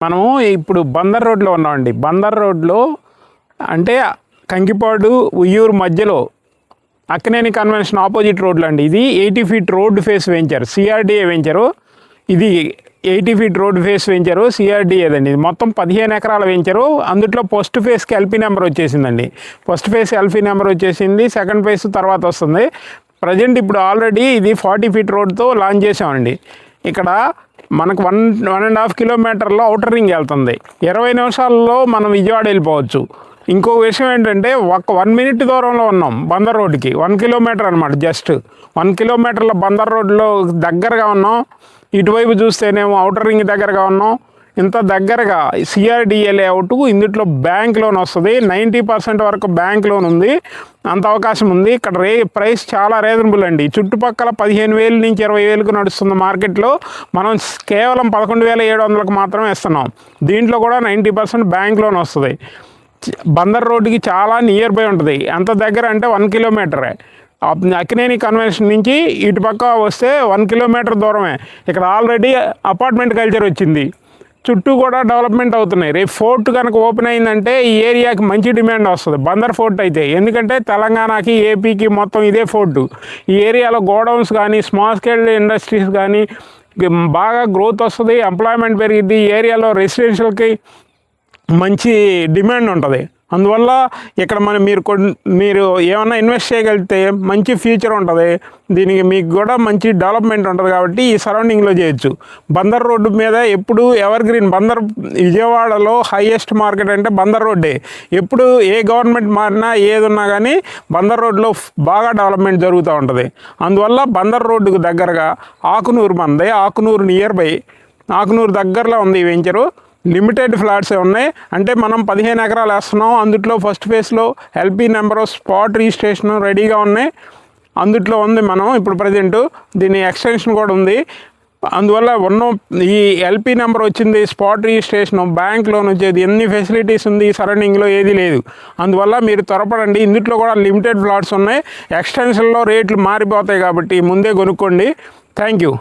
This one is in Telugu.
మనము ఇప్పుడు బందర్ రోడ్లో ఉన్నామండి. బందర్ రోడ్లో అంటే కంకిపాడు ఉయ్యూరు మధ్యలో అక్కినేని కన్వెన్షన్ ఆపోజిట్ రోడ్లో అండి. ఇది 80 feet road face venture, CRDA venture. ఇది 80 ఫీట్ రోడ్ ఫేస్ వెంచరు, సిఆర్డిఏదండి. ఇది మొత్తం 15 ఎకరాల వెంచరు. అందులో ఫస్ట్ ఫేస్కి ఎల్పీ నెంబర్ వచ్చేసిందండి. ఫస్ట్ ఫేస్ ఎల్పీ నెంబర్ వచ్చేసింది, సెకండ్ ఫేస్ తర్వాత వస్తుంది. ప్రజెంట్ ఇప్పుడు ఆల్రెడీ ఇది 40 ఫీట్ రోడ్తో లాంచ్ చేసామండి. ఇక్కడ మనకు 1.5 కిలోమీటర్లో ఔటర్ రింగ్ వెళ్తుంది. 20 నిమిషాల్లో మనం విజయవాడ వెళ్ళిపోవచ్చు. ఇంకో విషయం ఏంటంటే 1 మినిట్ దూరంలో ఉన్నాం బందర్ రోడ్డుకి. 1 కిలోమీటర్ అనమాట, జస్ట్ 1 కిలోమీటర్ల బందర్ రోడ్లో దగ్గరగా ఉన్నాం. ఇటువైపు చూస్తేనేమో ఔటర్ రింగ్ దగ్గరగా ఉన్నాం. ఇంత దగ్గరగా సిఆర్డిఏ లేఅవుట్. ఇందులో బ్యాంక్ లోన్ వస్తుంది, 90% వరకు బ్యాంక్ లోన్ ఉంది. అంత అవకాశం ఉంది. ఇక్కడ ప్రైస్ చాలా రీజనబుల్ అండి. చుట్టుపక్కల 15,000 నుంచి 20,000కు నడుస్తున్న మార్కెట్లో మనం కేవలం 11,700కు మాత్రమే ఇస్తున్నాం. దీంట్లో కూడా 90% బ్యాంక్ లోన్ వస్తుంది. బందర్ రోడ్డుకి చాలా నియర్ బై ఉంటుంది. అంత దగ్గర అంటే 1 కిలోమీటరే. అక్కినేని కన్వెన్షన్ నుంచి ఇటుపక్క వస్తే 1 కిలోమీటర్ దూరమే. ఇక్కడ ఆల్రెడీ అపార్ట్మెంట్ కల్చర్ వచ్చింది, చుట్టూ కూడా డెవలప్మెంట్ అవుతున్నాయి. రేపు ఫోర్ట్ కనుక ఓపెన్ అయిందంటే ఈ ఏరియాకి మంచి డిమాండ్ వస్తుంది, బందర్ ఫోర్ట్ అయితే. ఎందుకంటే తెలంగాణకి, ఏపీకి మొత్తం ఇదే ఫోర్టు. ఈ ఏరియాలో గోడౌన్స్ కానీ, స్మాల్ స్కేల్ ఇండస్ట్రీస్ కానీ బాగా గ్రోత్ వస్తుంది, ఎంప్లాయ్మెంట్ పెరిగిద్ది. ఈ ఏరియాలో రెసిడెన్షియల్కి మంచి డిమాండ్ ఉంటుంది. అందువల్ల ఇక్కడ మీరు ఏమన్నా ఇన్వెస్ట్ చేయగలిగితే మంచి ఫ్యూచర్ ఉంటుంది. దీనికి మీకు కూడా మంచి డెవలప్మెంట్ ఉంటుంది. కాబట్టి ఈ సరౌండింగ్లో చేయొచ్చు. బందర్ రోడ్డు మీద ఎప్పుడు ఎవర్ గ్రీన్. విజయవాడలో హైయెస్ట్ మార్కెట్ అంటే బందర్ రోడ్డే. ఎప్పుడు ఏ గవర్నమెంట్ మారినా ఏది ఉన్నా కానీ బందర్ రోడ్లో బాగా డెవలప్మెంట్ జరుగుతూ ఉంటుంది. అందువల్ల బందర్ రోడ్డుకు దగ్గరగా ఆకునూరు మంది, ఆకునూరు నియర్ బై, ఆకునూరు దగ్గరలో ఉంది ఈ వెంచరు. లిమిటెడ్ ఫ్లాట్సే ఉన్నాయి. అంటే మనం 15 ఎకరాలు వేస్తున్నాం. అందుట్లో ఫస్ట్ ఫేజ్లో ఎల్పీ నెంబర్ స్పాట్ రిజిస్ట్రేషన్ రెడీగా ఉన్నాయి. అందుట్లో ఉంది మనం ఇప్పుడు ప్రజెంటు. దీని ఎక్స్టెన్షన్ కూడా ఉంది. అందువల్ల ఈ ఎల్పీ నెంబర్ వచ్చింది, స్పాట్ రిజిస్ట్రేషన్, బ్యాంక్ లోన్ వచ్చేది, ఎన్ని ఫెసిలిటీస్ ఉంది. ఈ సరౌండింగ్లో ఏది లేదు. అందువల్ల మీరు త్వరపడండి. ఇందులో కూడా లిమిటెడ్ ఫ్లాట్స్ ఉన్నాయి. ఎక్స్టెన్షన్లో రేట్లు మారిపోతాయి కాబట్టి ముందే కొనుక్కోండి. Thank you.